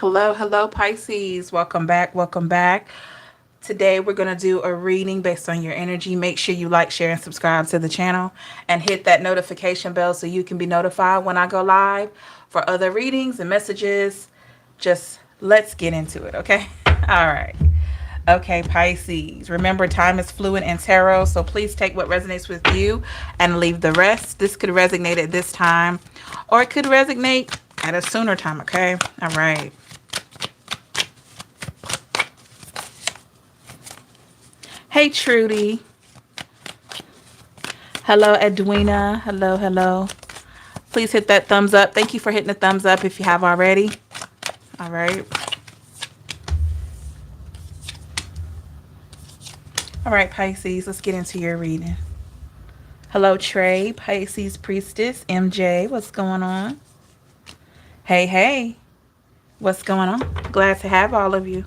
Hello, hello, Pisces. Welcome back. Welcome back. Today, we're going to do a reading based on your energy. Make sure you like, share, and subscribe to the channel and hit that notification bell so you can be notified when I go live for other readings and messages. Just let's get into it, okay? All right. Okay, Pisces. Remember, time is fluid in tarot, so please take what resonates with you and leave the rest. This could resonate at this time, or it could resonate at a sooner time, okay? All right. Hey, Trudy. Hello, Edwina. Hello, hello. Please hit that thumbs up. Thank you for hitting the thumbs up if you have already. All right. All right, Pisces, let's get into your reading. Hello, Trey, Pisces Priestess, MJ, what's going on? Hey, hey, what's going on? Glad to have all of you.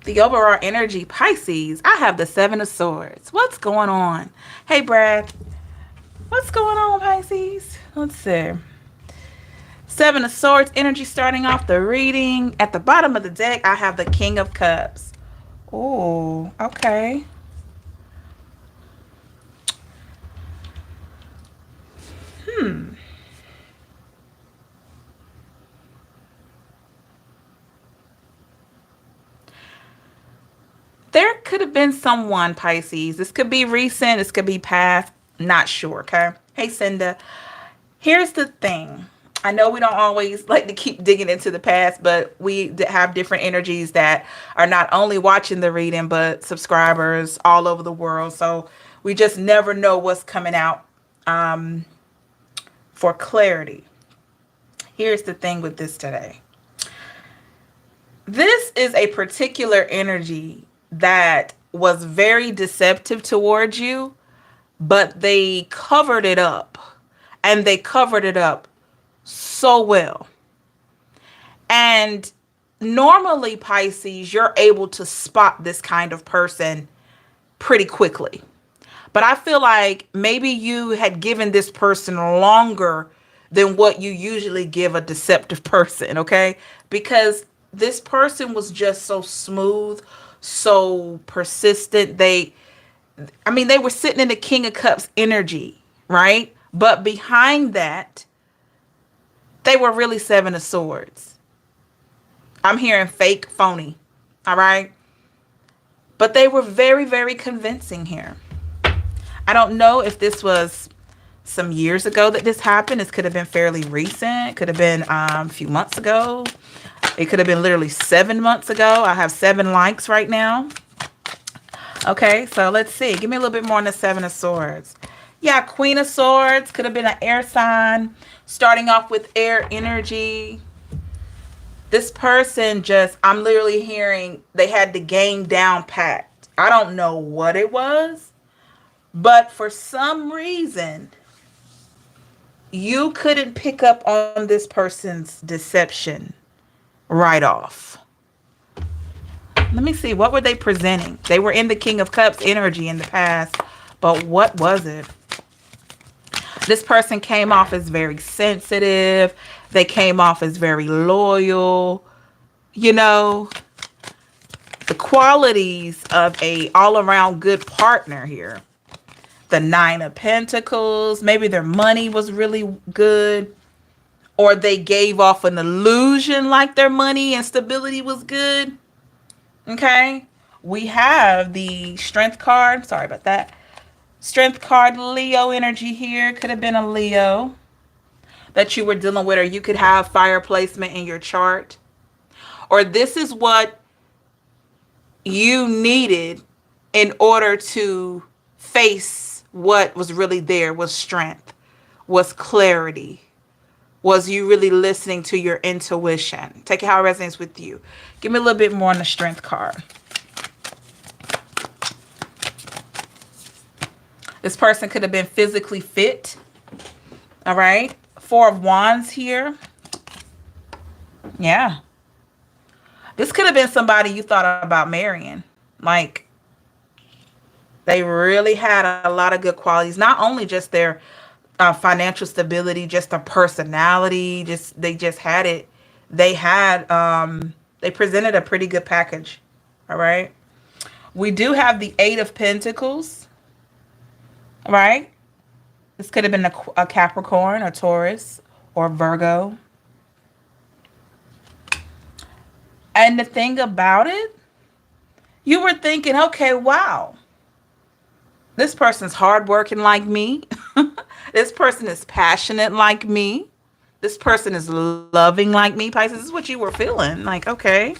The overall energy, Pisces, I have the Seven of Swords. What's going on? Hey, Brad, what's going on, Pisces? Let's see. Seven of Swords energy starting off the reading. At the bottom of the deck, I have the King of Cups. Oh, okay. There could have been someone, Pisces. This could be recent. This could be past. Not sure, okay? Hey, Cinda. Here's the thing. I know we don't always like to keep digging into the past, but we have different energies that are not only watching the reading, but subscribers all over the world. So we just never know what's coming out for clarity. Here's the thing with this today. This is a particular energy that was very deceptive towards you, but they covered it up. And they covered it up so well. And normally, Pisces, you're able to spot this kind of person pretty quickly. But I feel like maybe you had given this person longer than what you usually give a deceptive person, okay? Because this person was just so smooth, so persistent. They were sitting in the King of Cups energy, right? But behind that, they were really Seven of Swords. I'm hearing fake, phony, all right? But they were very, very convincing here. I don't know if this was some years ago that this happened. This could have been fairly recent. It could have been a few months ago. It could have been literally 7 months ago. I have 7 likes right now. Okay, so let's see. Give me a little bit more on the Seven of Swords. Yeah, Queen of Swords. Could have been an air sign. Starting off with air energy. This person just, I'm literally hearing they had the game down packed. I don't know what it was. But for some reason, you couldn't pick up on this person's deception right off. Let me see. What were they presenting? They were in the King of Cups energy in the past. But what was it? This person came off as very sensitive. They came off as very loyal. You know, the qualities of a all-around good partner here. The Nine of Pentacles. Maybe their money was really good. Or they gave off an illusion like their money and stability was good. Okay. We have the Strength card. Sorry about that. Strength card, Leo energy here. Could have been a Leo that you were dealing with, or you could have fire placement in your chart. Or this is what you needed in order to face what was really there, was strength, was clarity, was you really listening to your intuition. Take it how it resonates with you. Give me a little bit more on the Strength card. This person could have been physically fit. All right. Four of Wands here. Yeah. This could have been somebody you thought about marrying. Like, they really had a lot of good qualities. Not only just their financial stability, just a personality, just they just had it. They had they presented a pretty good package. All right. We do have the 8 of Pentacles, right? This could have been a Capricorn, a Taurus, or Virgo. And the thing about it, you were thinking, okay, wow, this person's hardworking like me. This person is passionate like me. This person is loving like me. Pisces, this is what you were feeling. Like, okay,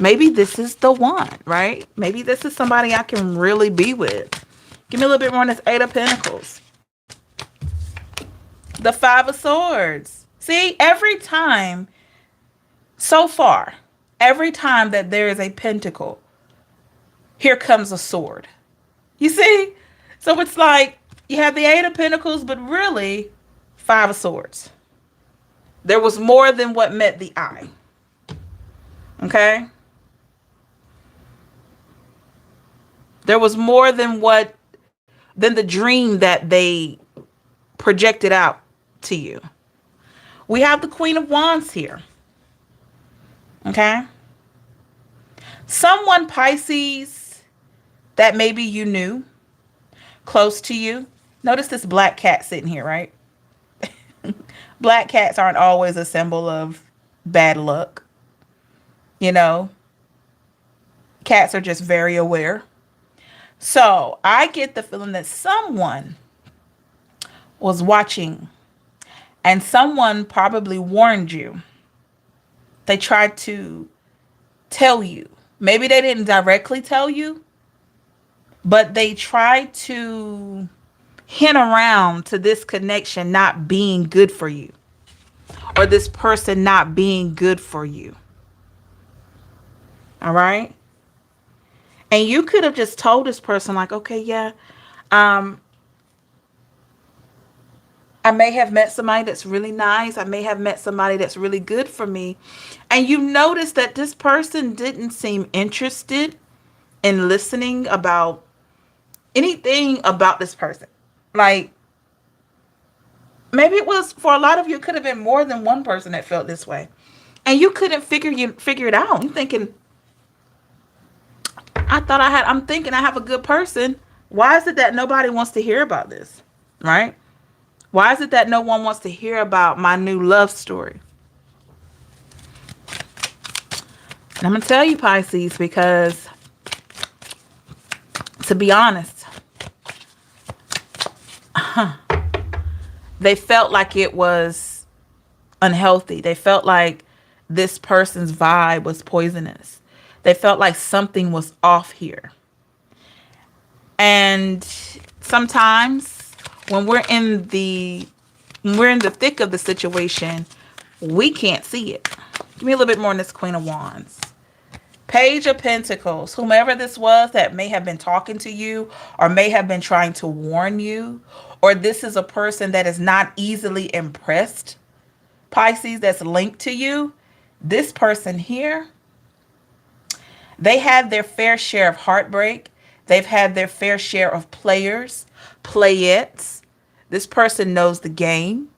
maybe this is the one, right? Maybe this is somebody I can really be with. Give me a little bit more on this 8 of Pentacles. The 5 of Swords. See, every time so far, every time that there is a pentacle, here comes a sword. You see? So it's like you have the 8 of Pentacles, but really 5 of Swords. There was more than what met the eye. Okay? There was more than the dream that they projected out to you. We have the Queen of Wands here. Okay? Someone, Pisces, that maybe you knew, close to you. Notice this black cat sitting here, right? Black cats aren't always a symbol of bad luck. You know, cats are just very aware. So I get the feeling that someone was watching and someone probably warned you. They tried to tell you. Maybe they didn't directly tell you, but they tried to hint around to this connection not being good for you, or this person not being good for you. All right? And you could have just told this person, like, okay, yeah, I may have met somebody that's really nice. I may have met somebody that's really good for me. And you notice that this person didn't seem interested in listening about anything about this person. Like, maybe it was, for a lot of you, it could have been more than one person that felt this way. And you couldn't figure it out. You're thinking, I'm thinking I have a good person. Why is it that nobody wants to hear about this? Right? Why is it that no one wants to hear about my new love story? And I'm going to tell you, Pisces, because to be honest, they felt like it was unhealthy. They felt like this person's vibe was poisonous. They felt like something was off here. And sometimes when we're in the thick of the situation, we can't see it. Give me a little bit more on this Queen of Wands. Page of Pentacles. Whomever this was that may have been talking to you or may have been trying to warn you, or this is a person that is not easily impressed, Pisces, that's linked to you. This person here, they had their fair share of heartbreak. They've had their fair share of players, playettes. This person knows the game.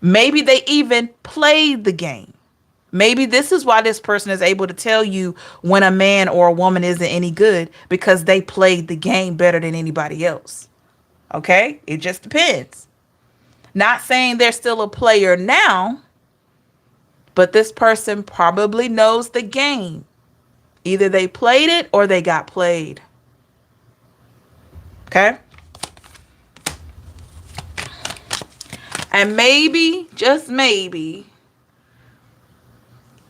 Maybe they even played the game. Maybe this is why this person is able to tell you when a man or a woman isn't any good, because they played the game better than anybody else. Okay? It just depends. Not saying they're still a player now, but this person probably knows the game. Either they played it or they got played. Okay? And maybe, just maybe,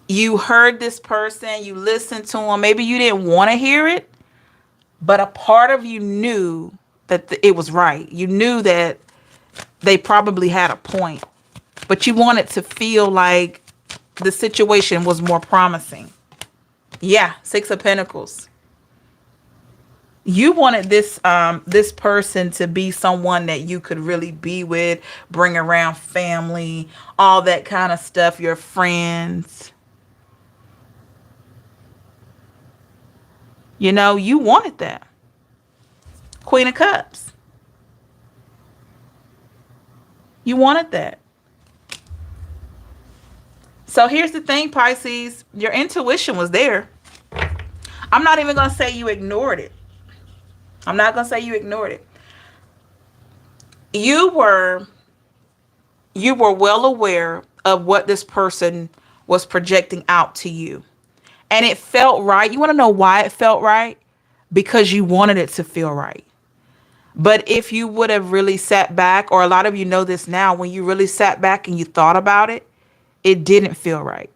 you heard this person, you listened to them. Maybe you didn't want to hear it, but a part of you knew that it was right. You knew that they probably had a point, but you wanted to feel like the situation was more promising. Yeah, 6 of Pentacles. You wanted this person to be someone that you could really be with, bring around family, all that kind of stuff, your friends. You know, you wanted that. Queen of Cups. You wanted that. So here's the thing, Pisces. Your intuition was there. I'm not even going to say you ignored it. I'm not going to say you ignored it. You were well aware of what this person was projecting out to you. And it felt right. You want to know why it felt right? Because you wanted it to feel right. But if you would have really sat back, or a lot of you know this now, when you really sat back and you thought about it, it didn't feel right.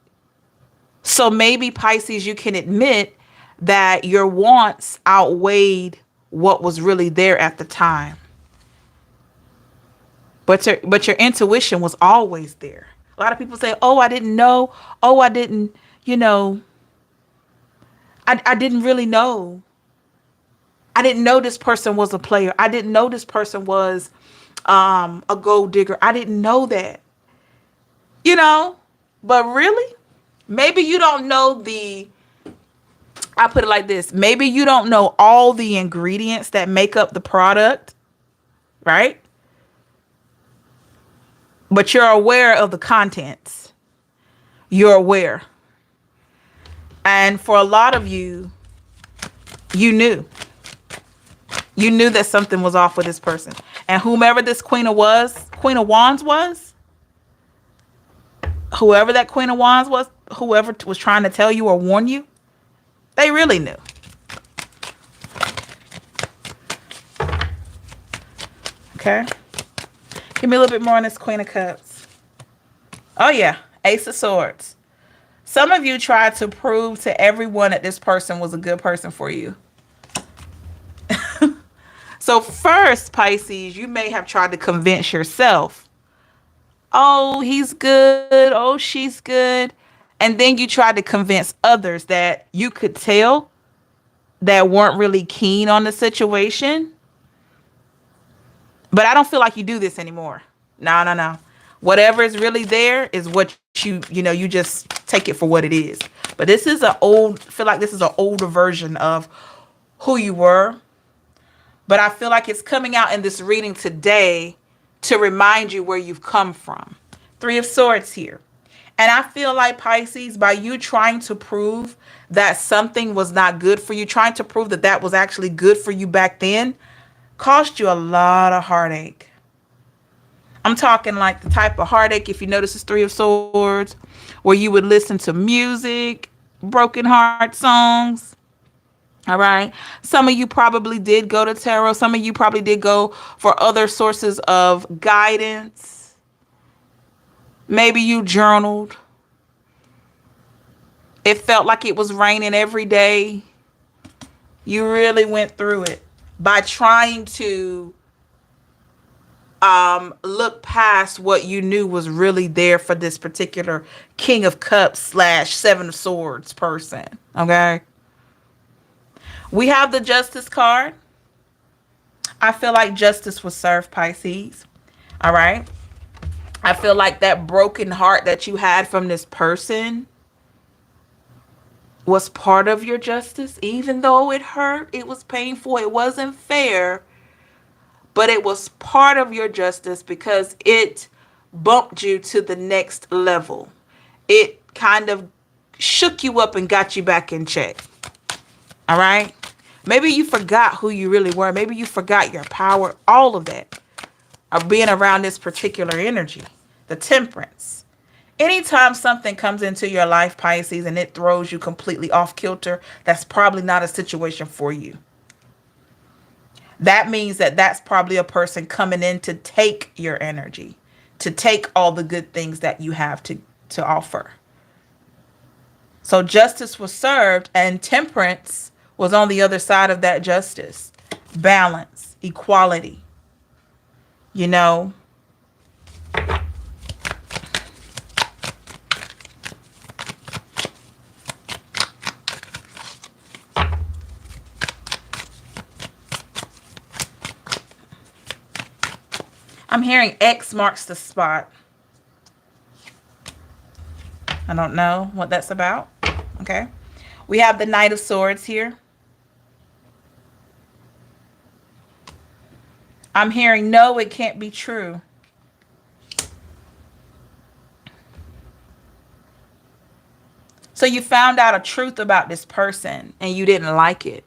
So maybe, Pisces, you can admit that your wants outweighed what was really there at the time. But your intuition was always there. A lot of people say, "Oh, I didn't know. Oh, I didn't, you know, I didn't really know. I didn't know this person was a player. I didn't know this person was a gold digger. I didn't know that." You know, but really, maybe you don't know I put it like this. Maybe you don't know all the ingredients that make up the product, right? But you're aware of the contents. You're aware. And for a lot of you, you knew. You knew that something was off with this person. And whomever this Queen of Wands was, whoever that Queen of Wands was, whoever was trying to tell you or warn you, they really knew. Okay. Give me a little bit more on this Queen of Cups. Oh, yeah. Ace of Swords. Some of you tried to prove to everyone that this person was a good person for you. So first, Pisces, you may have tried to convince yourself, oh, he's good. Oh, she's good. And then you tried to convince others that you could tell that weren't really keen on the situation. But I don't feel like you do this anymore. No, no, no. Whatever is really there is what you just take it for what it is. But this is I feel like this is an older version of who you were. But I feel like it's coming out in this reading today to remind you where you've come from. Three of Swords here. And I feel like, Pisces, by you trying to prove that something was not good for you, trying to prove that that was actually good for you back then, cost you a lot of heartache. I'm talking like the type of heartache, if you notice this Three of Swords, where you would listen to music, broken heart songs. All right. Some of you probably did go to tarot. Some of you probably did go for other sources of guidance. Maybe you journaled. It felt like it was raining every day. You really went through it by trying to look past what you knew was really there for this particular King of Cups / Seven of Swords person. Okay. We have the Justice card. I feel like justice was served, Pisces. All right. I feel like that broken heart that you had from this person was part of your justice. Even though it hurt, it was painful, it wasn't fair, but it was part of your justice because it bumped you to the next level. It kind of shook you up and got you back in check. All right. Maybe you forgot who you really were. Maybe you forgot your power. All of that of being around this particular energy, the Temperance. Anytime something comes into your life, Pisces, and it throws you completely off kilter, that's probably not a situation for you. That means that that's probably a person coming in to take your energy, to take all the good things that you have to offer. So justice was served, and Temperance was on the other side of that justice. Balance, equality. You know, I'm hearing X marks the spot. I don't know what that's about. Okay. We have the Knight of Swords here. I'm hearing no, it can't be true. So you found out a truth about this person and you didn't like it.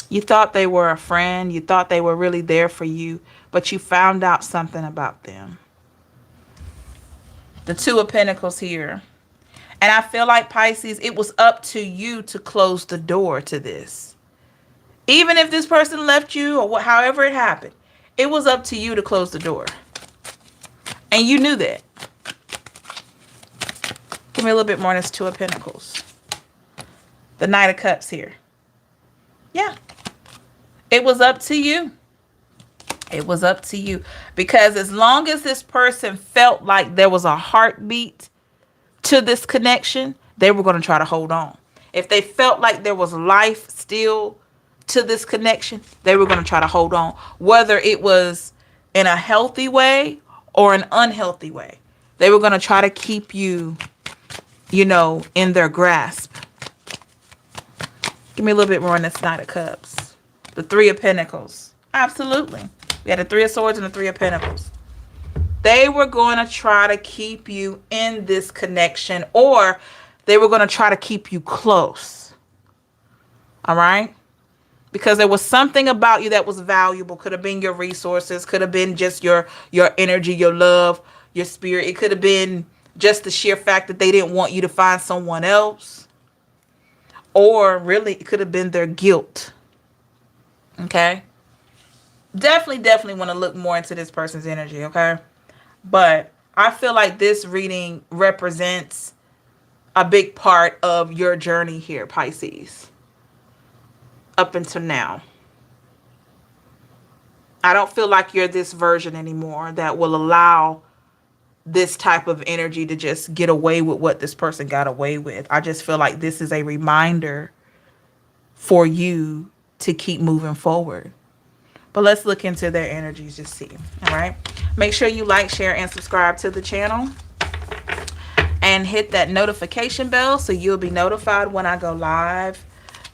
You thought they were a friend. You thought they were really there for you, but you found out something about them. The Two of Pentacles here. And I feel like, Pisces, it was up to you to close the door to this. Even if this person left you or however it happened, it was up to you to close the door. And you knew that. Give me a little bit more on this Two of Pentacles. The Knight of Cups here. Yeah. It was up to you. It was up to you. Because as long as this person felt like there was a heartbeat to this connection, they were going to try to hold on. If they felt like there was life still to this connection, they were going to try to hold on. Whether it was in a healthy way or an unhealthy way, they were going to try to keep you, you know, in their grasp. Give me a little bit more on this Knight of Cups. The Three of Pentacles. Absolutely. We had the Three of Swords and the Three of Pentacles. They were going to try to keep you in this connection, or they were going to try to keep you close. All right? Because there was something about you that was valuable. Could have been your resources. Could have been just your energy, your love, your spirit. It could have been just the sheer fact that they didn't want you to find someone else. Or really, it could have been their guilt. Okay? Definitely want to look more into this person's energy, okay? But I feel like this reading represents a big part of your journey here, Pisces. Up until now. I don't feel like you're this version anymore that will allow this type of energy to just get away with what this person got away with. I just feel like this is a reminder for you to keep moving forward. But let's look into their energies, just see. All right. Make sure you like, share, and subscribe to the channel. And hit that notification bell so you'll be notified when I go live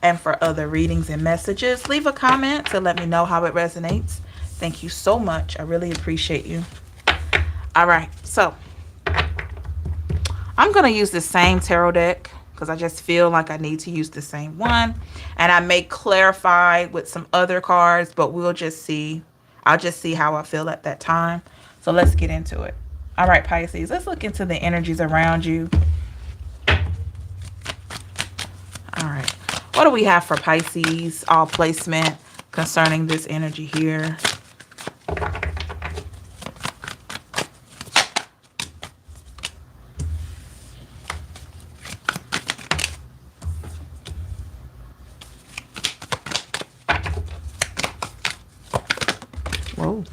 and for other readings and messages. Leave a comment to let me know how it resonates. Thank you so much. I really appreciate you. All right. So I'm going to use the same tarot deck because I just feel like I need to use the same one. And I may clarify with some other cards, but we'll just see. I'll just see how I feel at that time. So let's get into it. All right, Pisces, let's look into the energies around you. All right. What do we have for Pisces? All placement concerning this energy here. Whoa.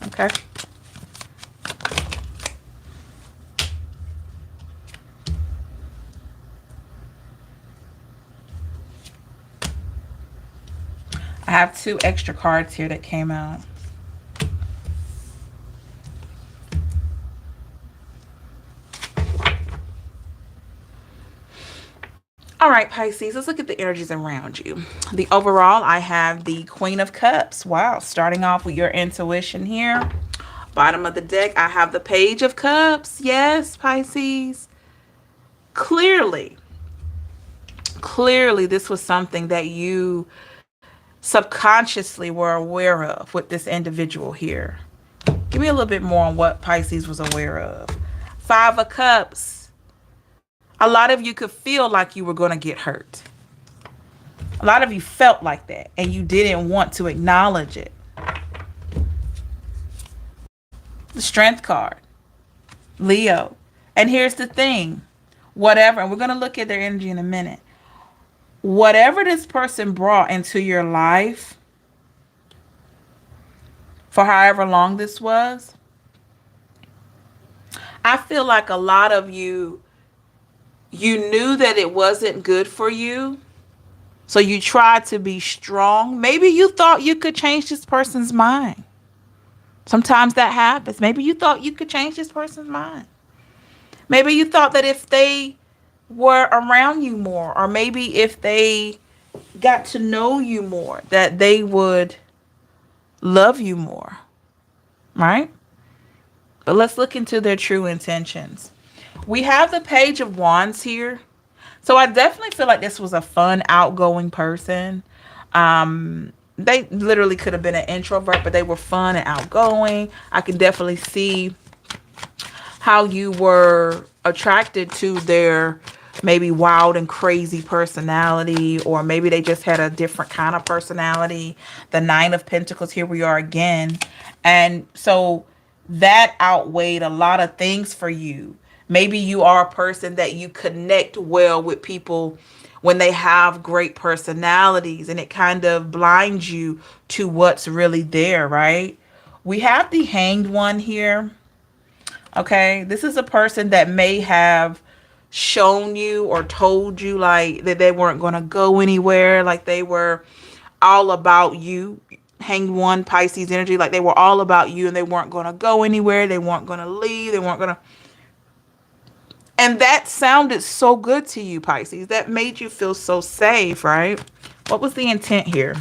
Okay. I have 2 extra cards here that came out. All right, Pisces, let's look at the energies around you. The overall, I have the Queen of Cups. Wow, starting off with your intuition here. Bottom of the deck, I have the Page of Cups. Yes, Pisces. Clearly, this was something that you subconsciously were aware of with this individual here. Give me a little bit more on what Pisces was aware of. 5 of Cups. A lot of you could feel like you were going to get hurt. A lot of you felt like that, and you didn't want to acknowledge it. The Strength card. Leo. And here's the thing. Whatever, and we're going to look at their energy in a minute. Whatever this person brought into your life, for however long this was, I feel like a lot of you knew that it wasn't good for you. So you tried to be strong. Maybe you thought you could change this person's mind. Sometimes that happens. Maybe you thought you could change this person's mind. Maybe you thought that if they were around you more, or maybe if they got to know you more, that they would love you more, right? But let's look into their true intentions. We have the Page of Wands here. So I definitely feel like this was a fun, outgoing person. They literally could have been an introvert, but they were fun and outgoing. I can definitely see how you were attracted to their maybe wild and crazy personality, or maybe they just had a different kind of personality. The Nine of Pentacles, here we are again. And so that outweighed a lot of things for you. Maybe you are a person that you connect well with people when they have great personalities, and it kind of blinds you to what's really there, right? We have the Hanged One here. Okay, this is a person that may have shown you or told you like that they weren't going to go anywhere, like they were all about you. Hanged One, Pisces energy, like they were all about you and they weren't going to go anywhere, they weren't going to leave, they weren't going to. And that sounded so good to you, Pisces. That made you feel so safe, right? What was the intent here?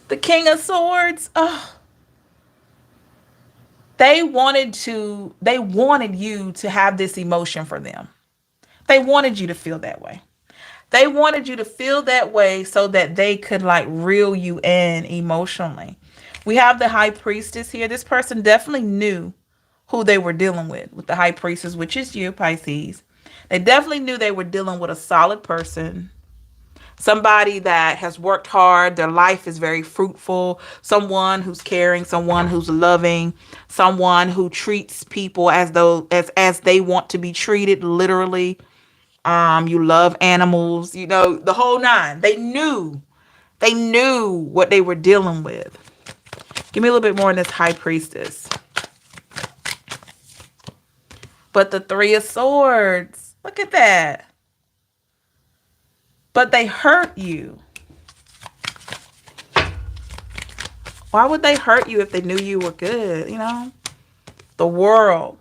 The King of Swords. Oh, they wanted you to have this emotion for them. They wanted you to feel that way. They wanted you to feel that way so that they could like reel you in emotionally. We have the High Priestess here. This person definitely knew who they were dealing with the High Priestess, which is you, Pisces. They definitely knew they were dealing with a solid person. Somebody that has worked hard, their life is very fruitful, someone who's caring, someone who's loving, someone who treats people as though as they want to be treated, literally. You love animals, you know, the whole nine. They knew what they were dealing with. Give me a little bit more on this High Priestess. But the Three of Swords, look at that. But they hurt you. Why would they hurt you if they knew you were good, you know? The World.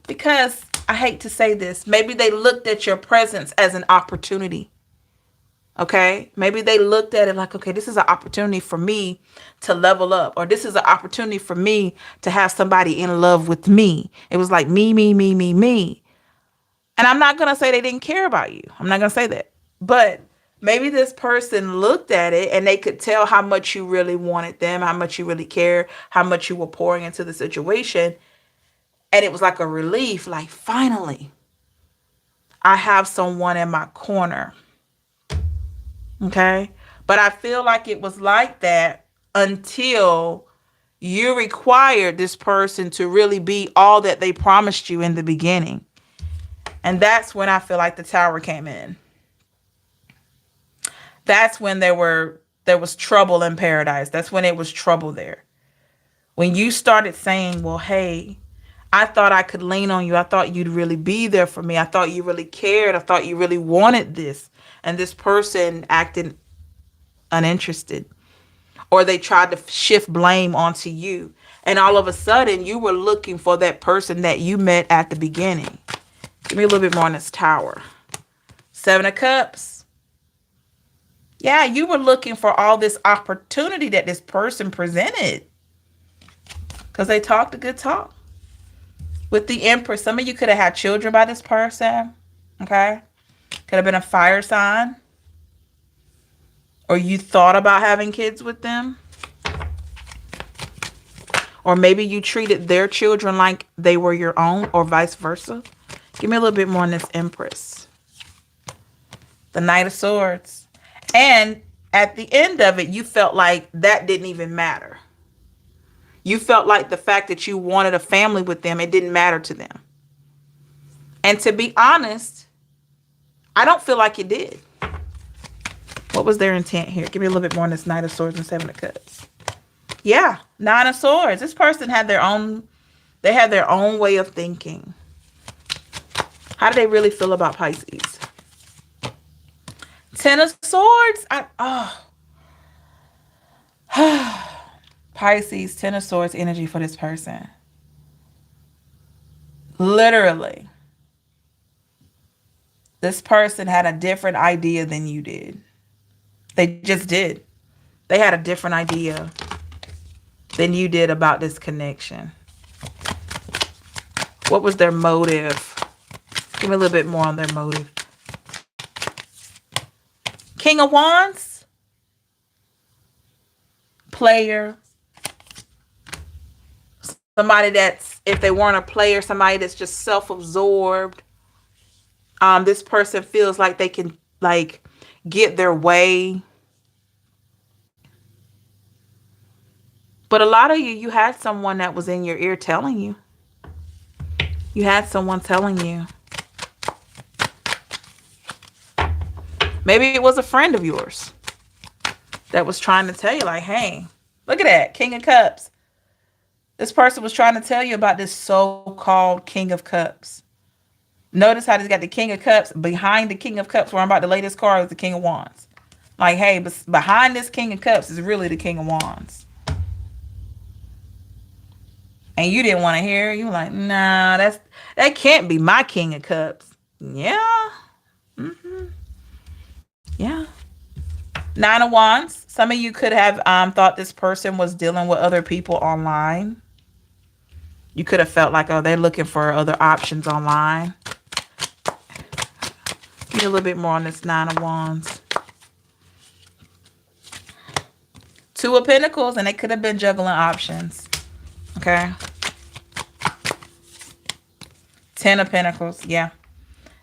Because, I hate to say this, maybe they looked at your presence as an opportunity. Okay? Maybe they looked at it like, okay, this is an opportunity for me to level up. Or this is an opportunity for me to have somebody in love with me. It was like me, me, me, me, me. And I'm not going to say they didn't care about you. I'm not going to say that. But maybe this person looked at it and they could tell how much you really wanted them, how much you really cared, how much you were pouring into the situation. And it was like a relief, like, finally, I have someone in my corner. Okay? But I feel like it was like that until you required this person to really be all that they promised you in the beginning. And that's when I feel like the Tower came in. That's when there was trouble in paradise. That's when it was trouble there. When you started saying, well, hey, I thought I could lean on you. I thought you'd really be there for me. I thought you really cared. I thought you really wanted this. And this person acted uninterested. Or they tried to shift blame onto you. And all of a sudden, you were looking for that person that you met at the beginning. Give me a little bit more on this Tower. Seven of Cups. Yeah, you were looking for all this opportunity that this person presented. Because they talked a good talk. With the Empress, some of you could have had children by this person. Okay? Could have been a fire sign. Or you thought about having kids with them. Or maybe you treated their children like they were your own, or vice versa. Give me a little bit more on this Empress. The Knight of Swords. And at the end of it, you felt like that didn't even matter. You felt like the fact that you wanted a family with them, it didn't matter to them. And to be honest, I don't feel like it did. What was their intent here? Give me a little bit more on this Knight of Swords and Seven of Cups. Yeah, Nine of Swords. This person had their own way of thinking. How do they really feel about Pisces? Ten of Swords. Pisces, Ten of Swords energy for this person. Literally, this person had a different idea than you did. They just did. They had a different idea than you did about this connection. What was their motive? Give me a little bit more on their motive. King of Wands. Player. Somebody that's, if they weren't a player, somebody that's just self-absorbed. This person feels like they can like get their way. But a lot of you had someone that was in your ear telling you. You had someone telling you. Maybe it was a friend of yours that was trying to tell you like, hey, look at that, King of Cups. This person was trying to tell you about this so-called King of Cups. Notice how they got the King of Cups. Behind the King of Cups, where I'm about to lay this card, is the King of Wands. Like, hey, but behind this King of Cups is really the King of Wands. And you didn't want to hear it. You were like, nah, that can't be my King of Cups. Yeah. Mm-hmm. Yeah. Nine of Wands. Some of you could have thought this person was dealing with other people online. You could have felt like, oh, they're looking for other options online. Give me a little bit more on this Nine of Wands. Two of Pentacles, and they could have been juggling options. Okay. Ten of Pentacles. Yeah.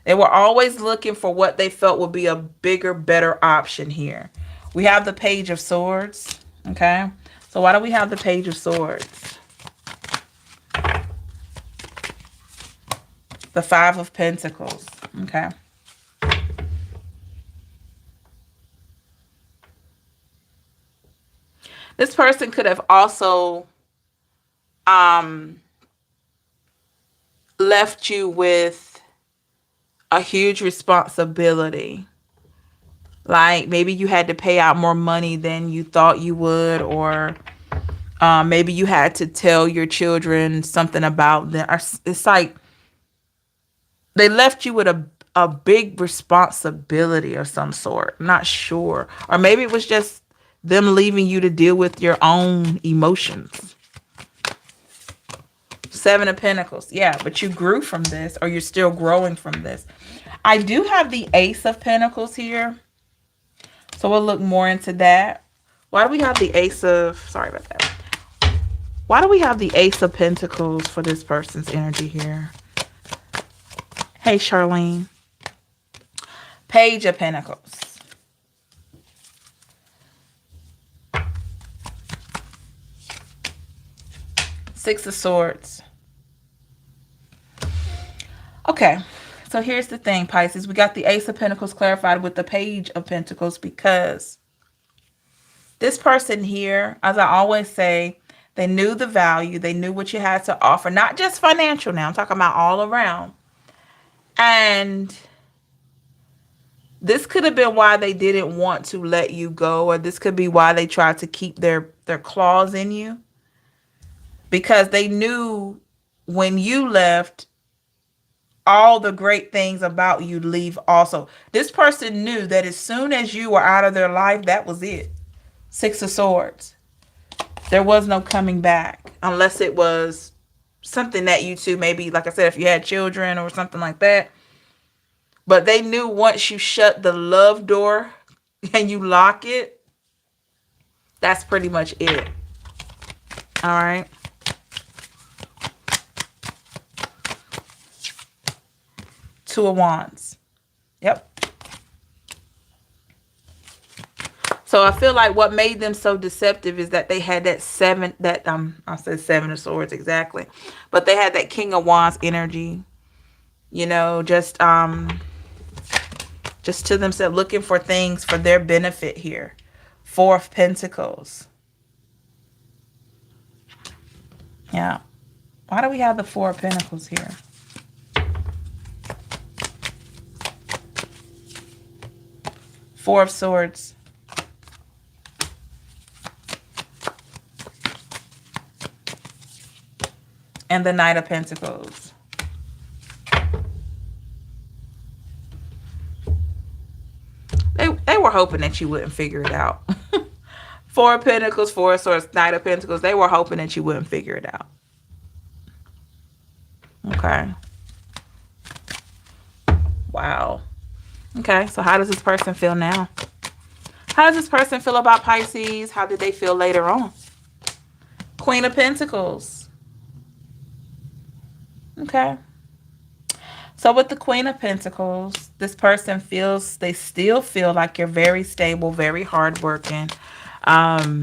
They were always looking for what they felt would be a bigger, better option here. We have the Page of Swords. Okay. So why do we have the Page of Swords? The Five of Pentacles. Okay. This person could have also left you with a huge responsibility. Like maybe you had to pay out more money than you thought you would, or maybe you had to tell your children something about them. It's like they left you with a big responsibility of some sort. I'm not sure. Or maybe it was just them leaving you to deal with your own emotions. Seven of Pentacles. Yeah, but you grew from this, or you're still growing from this. I do have the Ace of Pentacles here. So we'll look more into that. Why do we have the Ace of... Sorry about that. Why do we have the Ace of Pentacles for this person's energy here? Hey, Charlene. Page of Pentacles. Six of Swords. Okay, so here's the thing, Pisces. We got the Ace of Pentacles clarified with the Page of Pentacles because this person here, as I always say, they knew the value. They knew what you had to offer. Not just financial now. I'm talking about all around. And this could have been why they didn't want to let you go, or this could be why they tried to keep their claws in you. Because they knew when you left, all the great things about you leave also. This person knew that as soon as you were out of their life, that was it. Six of Swords. There was no coming back unless it was something that you two, maybe, like I said, if you had children or something like that. But they knew once you shut the love door and you lock it, that's pretty much it. All right. Two of Wands. Yep. So I feel like what made them so deceptive is that they had that I said Seven of Swords exactly. But they had that King of Wands energy. You know, just to themselves, looking for things for their benefit here. Four of Pentacles. Yeah. Why do we have the Four of Pentacles here? Four of Swords. and the Knight of Pentacles. They were hoping that you wouldn't figure it out. Four of Pentacles, Four of Swords, Knight of Pentacles. They were hoping that you wouldn't figure it out. Okay. Wow. Okay, so how does this person feel now? How does this person feel about Pisces? How did they feel later on? Queen of Pentacles. Okay. So with the Queen of Pentacles, this person feels, they still feel like you're very stable, very hardworking. That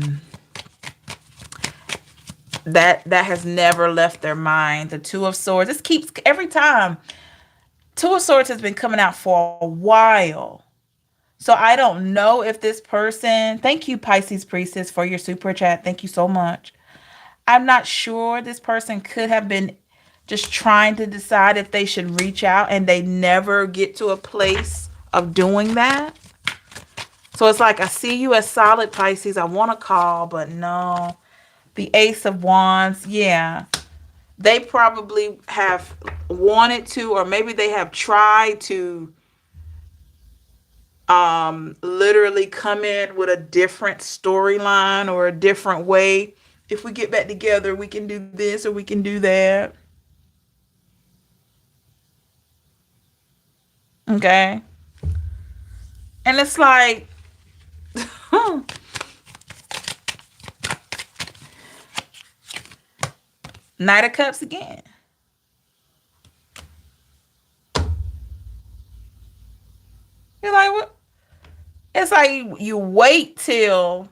has never left their mind. The Two of Swords. This keeps, every time. Two of Swords has been coming out for a while. So I don't know if this person, thank you, Pisces Priestess, for your super chat. Thank you so much. I'm not sure. This person could have been just trying to decide if they should reach out, and they never get to a place of doing that. So it's like, I see you as solid, Pisces. I want to call, but no. The Ace of Wands. Yeah. They probably have wanted to, or maybe they have tried to literally come in with a different storyline or a different way. If we get back together, we can do this or we can do that. Okay. And it's like, Knight of Cups again. You're like, what? It's like you wait till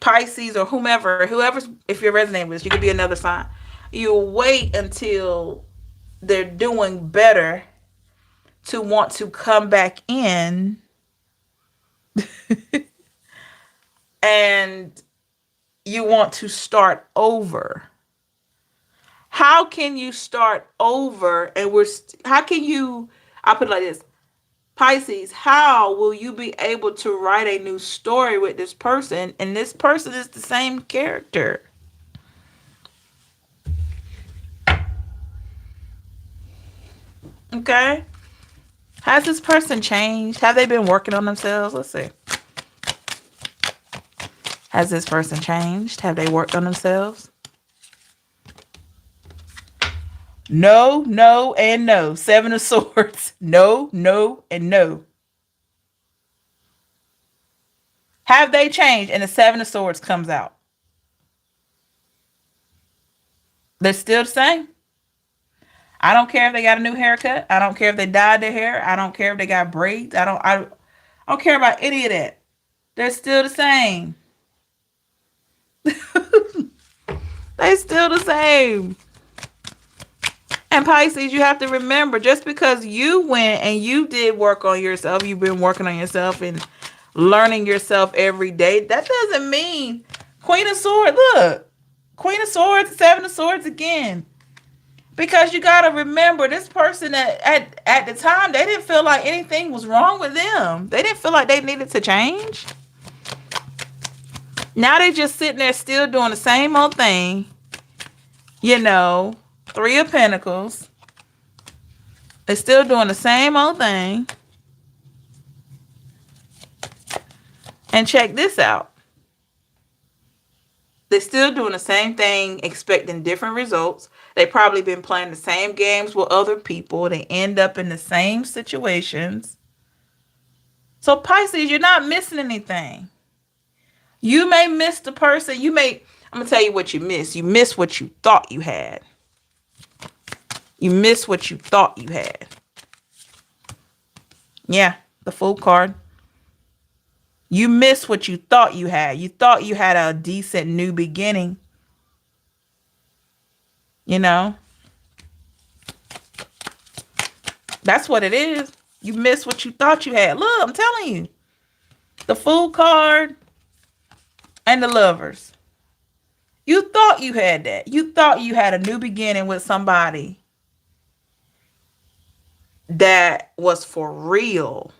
Pisces or whoever's, if you're resonating with this, you could be another sign. You wait until they're doing better to want to come back in and you want to start over. How can you start over? And how can you, I'll put it like this. Pisces, how will you be able to write a new story with this person, and this person is the same character? Okay. Has this person changed? Have they been working on themselves? Let's see. Has this person changed? Have they worked on themselves? No, no, and no. Seven of Swords. No, no, and no. Have they changed? And the Seven of Swords comes out. They're still the same. I don't care if they got a new haircut. I don't care if they dyed their hair. I don't care if they got braids. I don't care about any of that. They're still the same. They still the same. And Pisces, you have to remember, just because you went and you did work on yourself, you've been working on yourself and learning yourself every day, that doesn't mean Queen of Swords. Look, Queen of Swords, Seven of Swords again. Because you got to remember, this person at the time, they didn't feel like anything was wrong with them. They didn't feel like they needed to change. Now they're just sitting there still doing the same old thing. You know, Three of Pentacles. They're still doing the same old thing. And check this out. They're still doing the same thing, expecting different results. They've probably been playing the same games with other people. They end up in the same situations. So Pisces, you're not missing anything. You may miss the person. I'm going to tell you what you miss. You miss what you thought you had. You miss what you thought you had. Yeah, the Fool card. You miss what you thought you had. You thought you had a decent new beginning. You know? That's what it is. You miss what you thought you had. Look, I'm telling you. The Fool card and the Lovers. You thought you had that. You thought you had a new beginning with somebody that was for real.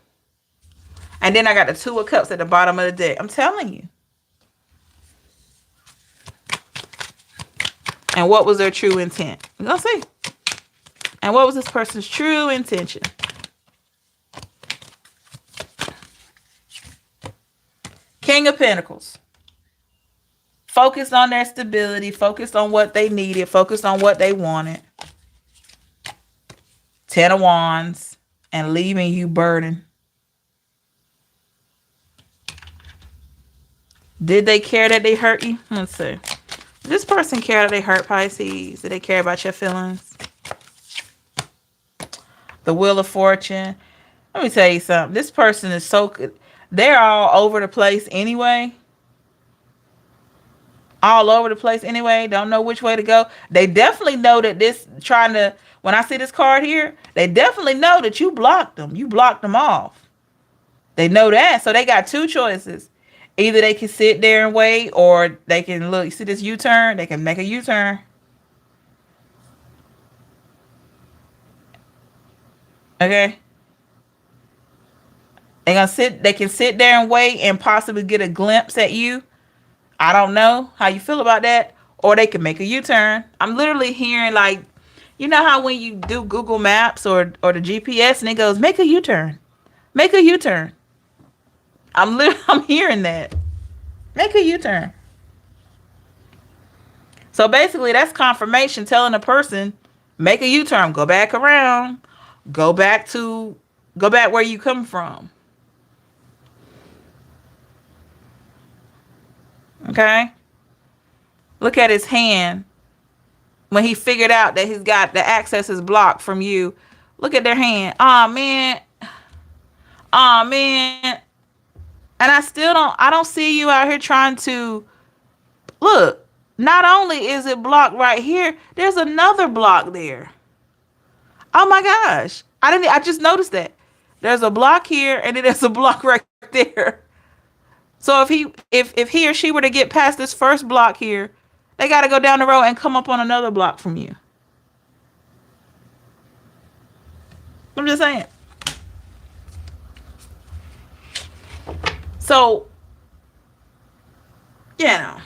And then I got the Two of Cups at the bottom of the deck. I'm telling you. And what was their true intent? We're going to see. And what was this person's true intention? King of Pentacles. Focused on their stability, focused on what they needed, focused on what they wanted. Ten of Wands, and leaving you burdened. Did they care that they hurt you? Let's see. Did this person care that they hurt, Pisces? Did they care about your feelings? The Wheel of Fortune. Let me tell you something. This person is so good. They're all over the place anyway. All over the place anyway. Don't know which way to go. They definitely know that this trying to, when I see this card here, they definitely know that you blocked them. You blocked them off. They know that. So they got two choices. Either they can sit there and wait, or they can look. You see this U-turn? They can make a U-turn. Okay. They can sit there and wait and possibly get a glimpse at you. I don't know how you feel about that. Or they can make a U-turn. I'm literally hearing, like, you know how when you do Google Maps or the GPS and it goes, make a U-turn. Make a U-turn. I'm hearing that. Make a U-turn. So basically that's confirmation telling a person, make a U-turn, go back around, go back where you come from. Okay? Look at his hand. When he figured out that he's got the access is blocked from you. Look at their hand. Oh man. Oh man. And I don't see you out here trying to look. Not only is it blocked right here, there's another block there. Oh my gosh. I just noticed that. There's a block here and then there's a block right there. So if he or she were to get past this first block here, they got to go down the road and come up on another block from you. I'm just saying. So, you know.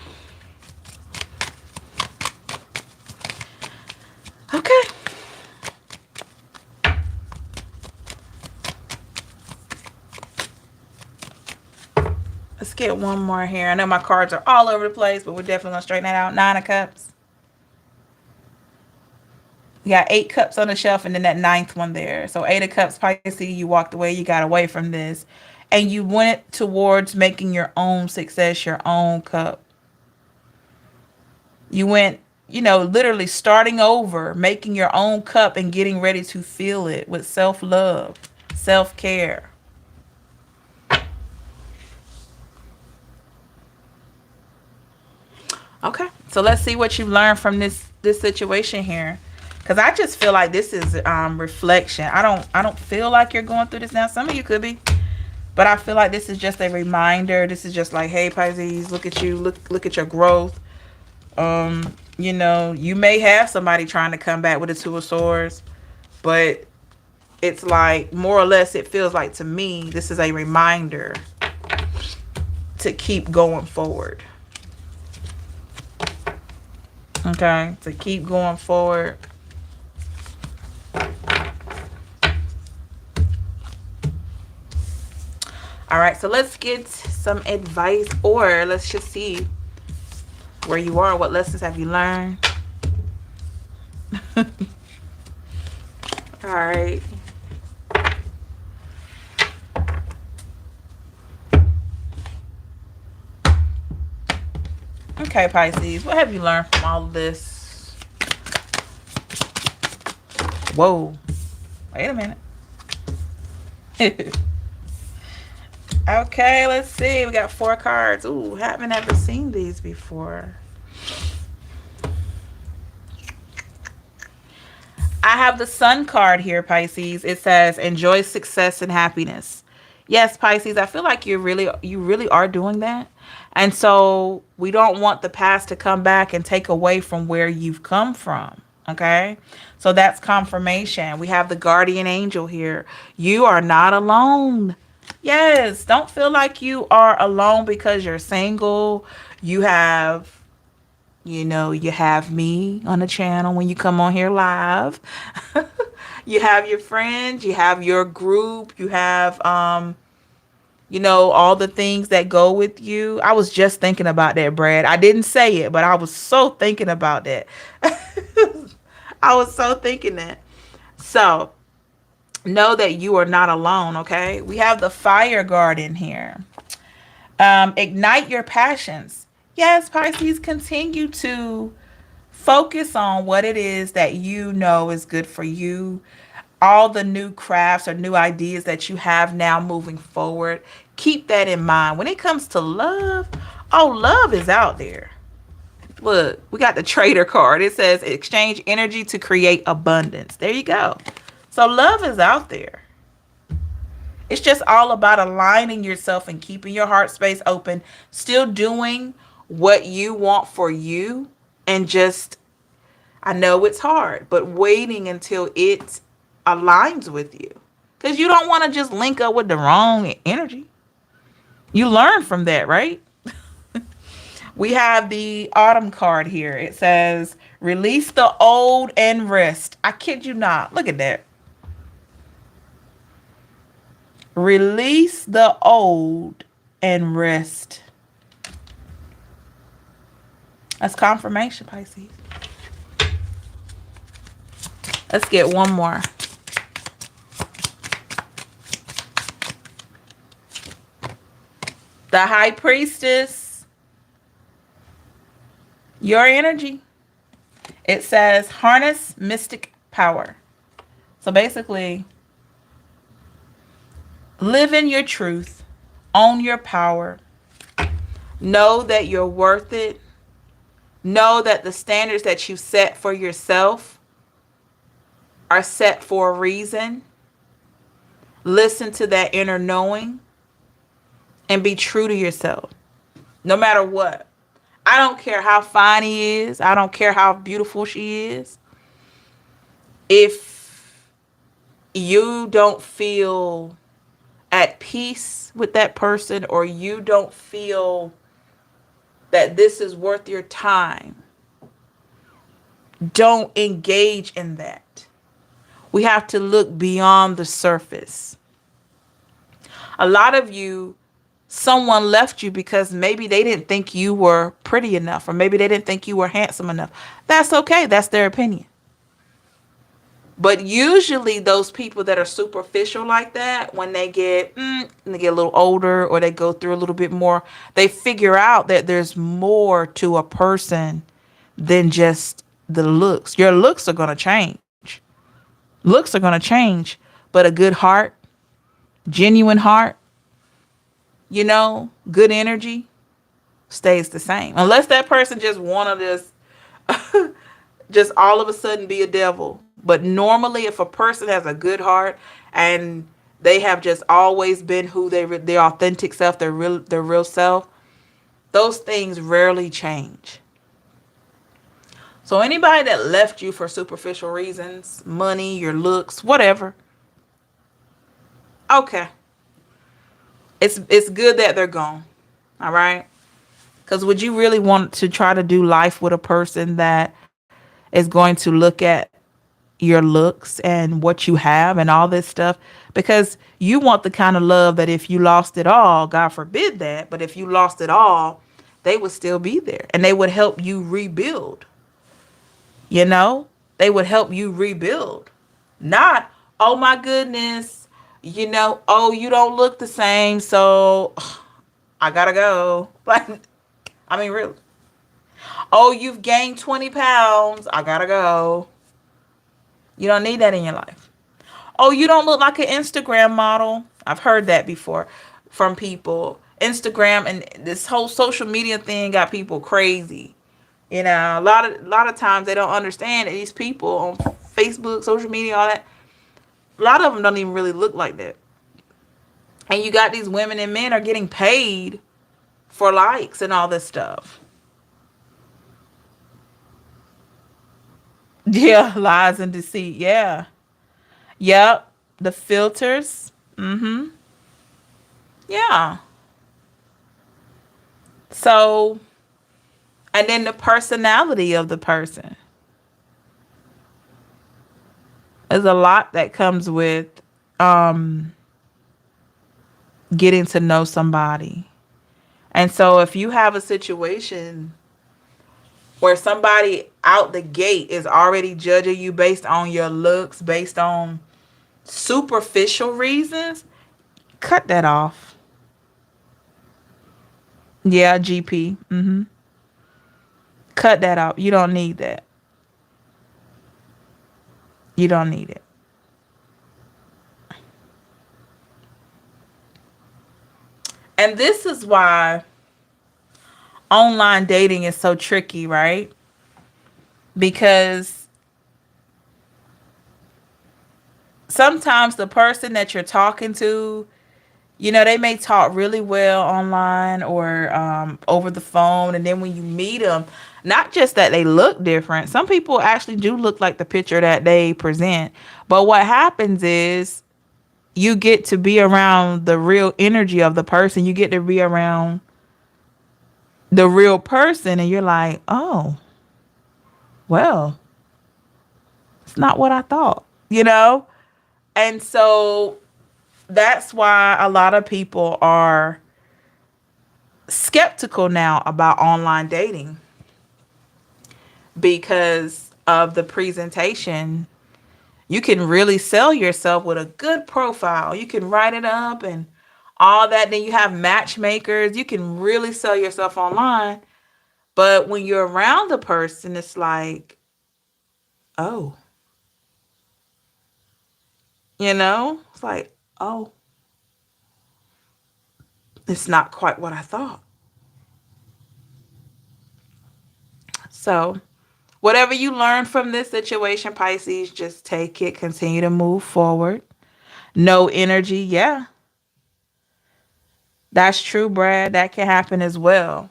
Okay. Let's get one more here. I know my cards are all over the place, but we're definitely going to straighten that out. 9 of Cups. You got 8 cups on the shelf and then that 9th one there. So 8 of Cups, Pisces, you walked away. You got away from this. And you went towards making your own success, your own cup. You went, literally starting over, making your own cup and getting ready to fill it with self-love, self-care. Okay, so let's see what you've learned from this situation here. Because I just feel like this is reflection. I don't feel like you're going through this now. Some of you could be. But I feel like this is just a reminder. This is just like, hey, Pisces, look at you. Look at your growth. You may have somebody trying to come back with a 2 of Swords. But it's like, more or less, it feels like to me, this is a reminder to keep going forward. Okay, to keep going forward. All right, so let's get some advice, or let's just see where you are. What lessons have you learned? All right. Okay, Pisces, what have you learned from all of this? Whoa. Wait a minute. Okay, let's see. We got 4 cards. Ooh, haven't ever seen these before. I have the Sun card here, Pisces. It says, enjoy success and happiness. Yes, Pisces, I feel like you really are doing that. And so we don't want the past to come back and take away from where you've come from. Okay, so that's confirmation. We have the guardian angel here. You are not alone. Yes, don't feel like you are alone because you're single. You have You know, you have me on the channel when you come on here live. You have your friends, you have your group, you have you know, all the things that go with you. I was just thinking about that, Brad. I didn't say it, but I was so thinking about that. I was so thinking that. So, know that you are not alone, okay? We have the fire garden here. Ignite your passions. Yes, Pisces, continue to focus on what it is that you know is good for you. All the new crafts or new ideas that you have now moving forward. Keep that in mind. When it comes to love, oh, love is out there. Look, we got the trader card. It says exchange energy to create abundance. There you go. So love is out there. It's just all about aligning yourself and keeping your heart space open, still doing what you want for you, and just, I know it's hard, but waiting until it aligns with you. Because you don't want to just link up with the wrong energy. You learn from that, right? We have the autumn card here. It says, release the old and rest. I kid you not. Look at that. Release the old and rest. That's confirmation, Pisces. Let's get one more. The High Priestess. Your energy. It says, harness mystic power. So basically, live in your truth. Own your power. Know that you're worth it. Know that the standards that you set for yourself are set for a reason. Listen to that inner knowing and be true to yourself, no matter what. I don't care how fine he is. I don't care how beautiful she is. If you don't feel at peace with that person, or you don't feel that this is worth your time, don't engage in that. We have to look beyond the surface. A lot of you, someone left you because maybe they didn't think you were pretty enough, or maybe they didn't think you were handsome enough. That's okay. That's their opinion. But usually those people that are superficial like that, when they get a little older, or they go through a little bit more, they figure out that there's more to a person than just the looks. Your looks are going to change. Looks are going to change, but a good heart, genuine heart, you know, good energy stays the same. Unless that person just wanted this just all of a sudden be a devil. But normally, if a person has a good heart and they have just always been who their authentic self, their real self, those things rarely change. So anybody that left you for superficial reasons, money, your looks, whatever, okay, it's good that they're gone. All right. Because would you really want to try to do life with a person that is going to look at your looks and what you have and all this stuff? Because you want the kind of love that if you lost it all, God forbid that, but if you lost it all, they would still be there and they would help you rebuild. You know, they would help you rebuild. Not, oh my goodness, you know, oh, you don't look the same, so I gotta go. Like, I mean, really. Oh, you've gained 20 pounds. I gotta go. You don't need that in your life. Oh, you don't look like an Instagram model. I've heard that before from people. Instagram and this whole social media thing got people crazy. You know, a lot of times they don't understand that these people on Facebook, social media, all that, a lot of them don't even really look like that. And you got these women and men are getting paid for likes and all this stuff. Yeah, lies and deceit. Yeah. Yep. The filters. Mm-hmm. Yeah. So And then the personality of the person. There's a lot that comes with um, getting to know somebody. And so if you have a situation where somebody out the gate is already judging you based on your looks, based on superficial reasons, cut that off. Yeah, GP. Cut that out. You don't need that. You don't need it. And this is why online dating is so tricky, right? Because sometimes the person that you're talking to, they may talk really well online or over the phone. And then when you meet them, not just that they look different, some people actually do look like the picture that they present. But what happens is you get to be around the real energy of the person. You get to be around the real person, and you're like, oh, well, it's not what I thought, And so that's why a lot of people are skeptical now about online dating because of the presentation. You can really sell yourself with a good profile. You can write it up and all that. Then you have matchmakers. You can really sell yourself online. But when you're around the person, it's like, oh, it's like, oh, it's not quite what I thought. So, whatever you learn from this situation, Pisces, just take it, continue to move forward. No energy, yeah, that's true, Brad. That can happen as well,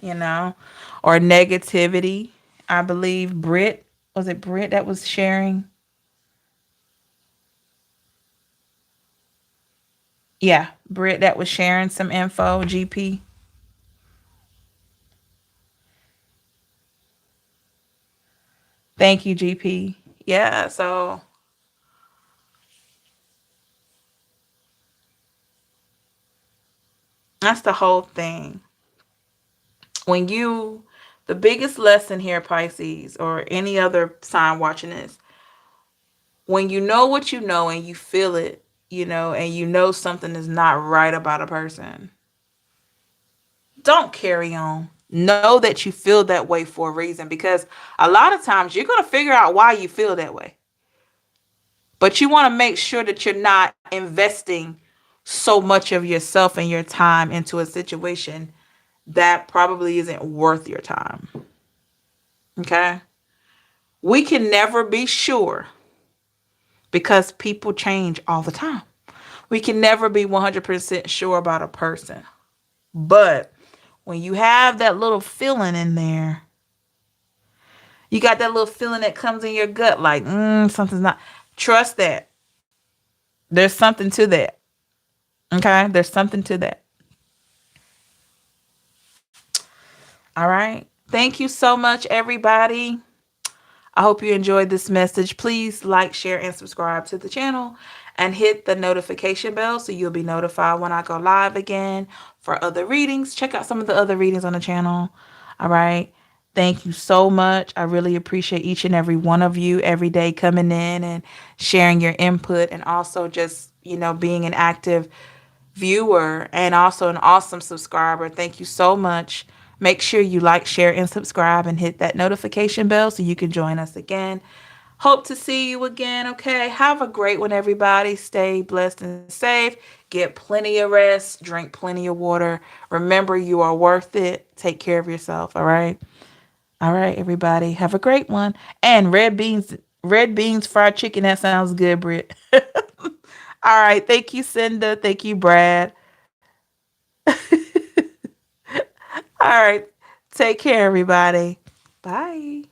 you know, or negativity. I believe Brit, was it Brit that was sharing? Yeah, Brit that was sharing some info, GP. Thank you, GP. Yeah, so that's the whole thing. When the biggest lesson here, Pisces, or any other sign watching this, when you know what you know and you feel it, and you know something is not right about a person, don't carry on. Know that you feel that way for a reason, because a lot of times you're going to figure out why you feel that way. But you want to make sure that you're not investing so much of yourself and your time into a situation that probably isn't worth your time. Okay? We can never be sure because people change all the time. We can never be 100% sure about a person. But when you have that little feeling in there, you got that little feeling that comes in your gut like, something's not. Trust that. There's something to that. Okay? There's something to that. All right. Thank you so much, everybody. I hope you enjoyed this message. Please like, share, and subscribe to the channel and hit the notification bell so you'll be notified when I go live again for other readings. Check out some of the other readings on the channel. All right. Thank you so much. I really appreciate each and every one of you every day coming in and sharing your input, and also just, being an active viewer and also an awesome subscriber. Thank you so much. Make sure you like, share, and subscribe and hit that notification bell so you can join us again. Hope to see you again, okay? Have a great one, everybody. Stay blessed and safe. Get plenty of rest. Drink plenty of water. Remember, you are worth it. Take care of yourself, all right? All right, everybody. Have a great one. And red beans, fried chicken. That sounds good, Britt. All right. Thank you, Cinda. Thank you, Brad. All right. Take care, everybody. Bye.